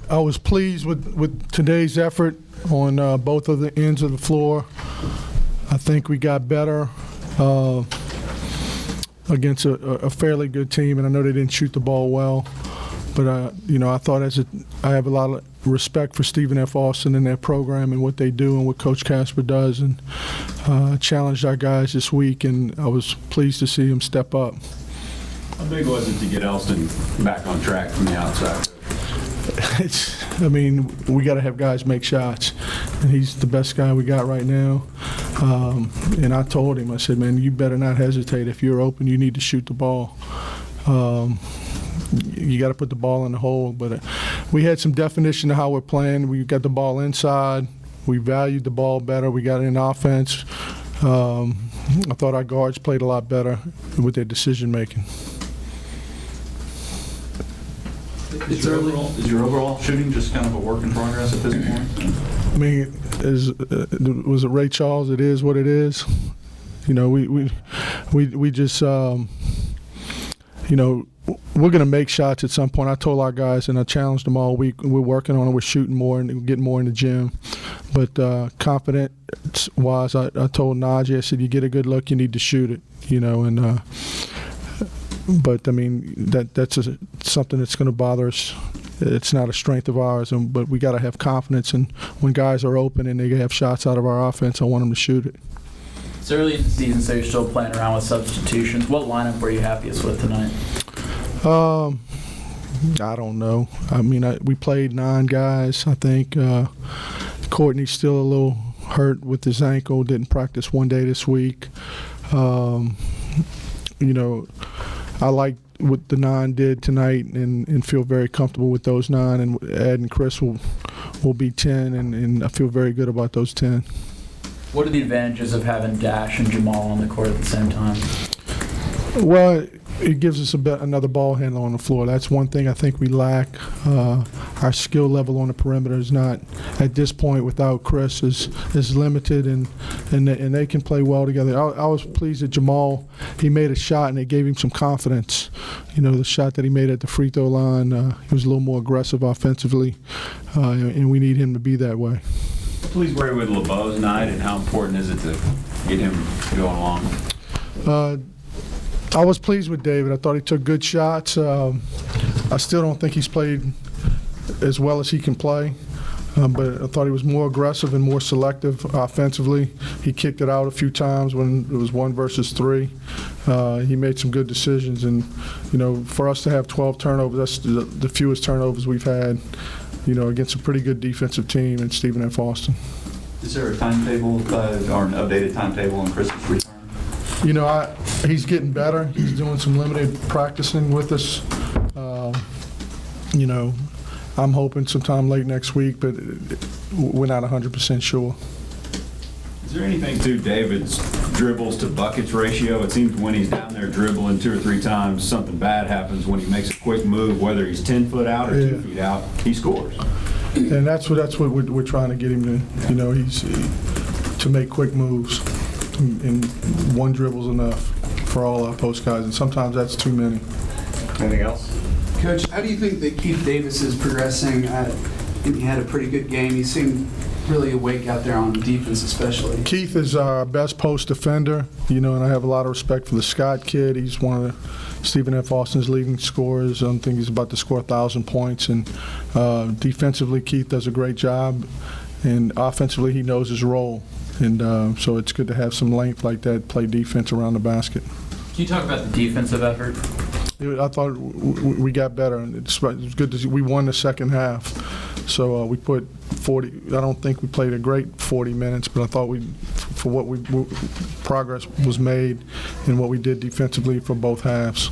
I was pleased with today's effort on both of the ends of the floor. I think we got better against a fairly good team, and I know they didn't shoot the ball well. But, I thought I have a lot of respect for Stephen F. Austin and their program and what they do and what Coach Casper does, and challenged our guys this week, and I was pleased to see him step up. How big was it to get Elston back on track from the outside? We got to have guys make shots, and he's the best guy we got right now. And I told him, I said, man, you better not hesitate. If you're open, you need to shoot the ball. You got to put the ball in the hole. But we had some definition of how we're playing. We got the ball inside. We valued the ball better. We got it in offense. I thought our guards played a lot better with their decision making. Is your overall shooting just kind of a work in progress at this point? I mean, was it Ray Charles? It is what it is. We just we're going to make shots at some point. I told our guys, and I challenged them all week, we're working on it, we're shooting more and getting more in the gym. But confidence-wise, I told Najee, I said, you get a good look, you need to shoot it, But, I mean, that's something that's going to bother us. It's not a strength of ours, but we got to have confidence. And when guys are open and they have shots out of our offense, I want them to shoot it. It's early in the season, so you're still playing around with substitutions. What lineup were you happiest with tonight? I don't know. I mean, we played 9 guys. I think Courtney's still a little hurt with his ankle. Didn't practice one day this week. I like what the 9 did tonight and feel very comfortable with those 9. And Ed and Chris will be 10, and I feel very good about those 10. What are the advantages of having Dash and Jamal on the court at the same time? Well, it gives us another ball handler on the floor. That's one thing I think we lack. Our skill level on the perimeter is not, at this point, without Chris, is limited, and they can play well together. I was pleased that Jamal, he made a shot, and it gave him some confidence. The shot that he made at the free throw line, he was a little more aggressive offensively, and we need him to be that way. Please worry with LeBeau tonight, and how important is it to get him going along? I was pleased with David. I thought he took good shots. I still don't think he's played as well as he can play, but I thought he was more aggressive and more selective offensively. He kicked it out a few times when it was 1 versus 3. He made some good decisions, and for us to have 12 turnovers, that's the fewest turnovers we've had, against a pretty good defensive team in Stephen F. Austin. Is there a timetable or an updated timetable on Chris's return? He's getting better. He's doing some limited practicing with us. I'm hoping sometime late next week, but we're not 100% sure. Is there anything to David's dribbles to buckets ratio? It seems when he's down there dribbling 2 or 3 times, something bad happens when he makes a quick move, whether he's 10 foot out or 2 feet out, he scores. And that's what we're trying to get him to, he's to make quick moves. And 1 dribble's enough for all our post guys, and sometimes that's too many. Anything else? Coach, how do you think that Keith Davis is progressing? He had a pretty good game. He seemed really awake out there on defense especially. Keith is our best post defender, and I have a lot of respect for the Scott kid. He's one of Stephen F. Austin's leading scorers. I think he's about to score 1,000 points. And defensively, Keith does a great job. And offensively, he knows his role. And so it's good to have some length like that, play defense around the basket. Can you talk about the defensive effort? I thought we got better. And it was good to see. We won the second half. So we put 40. I don't think we played a great 40 minutes, but I thought progress was made in what we did defensively for both halves.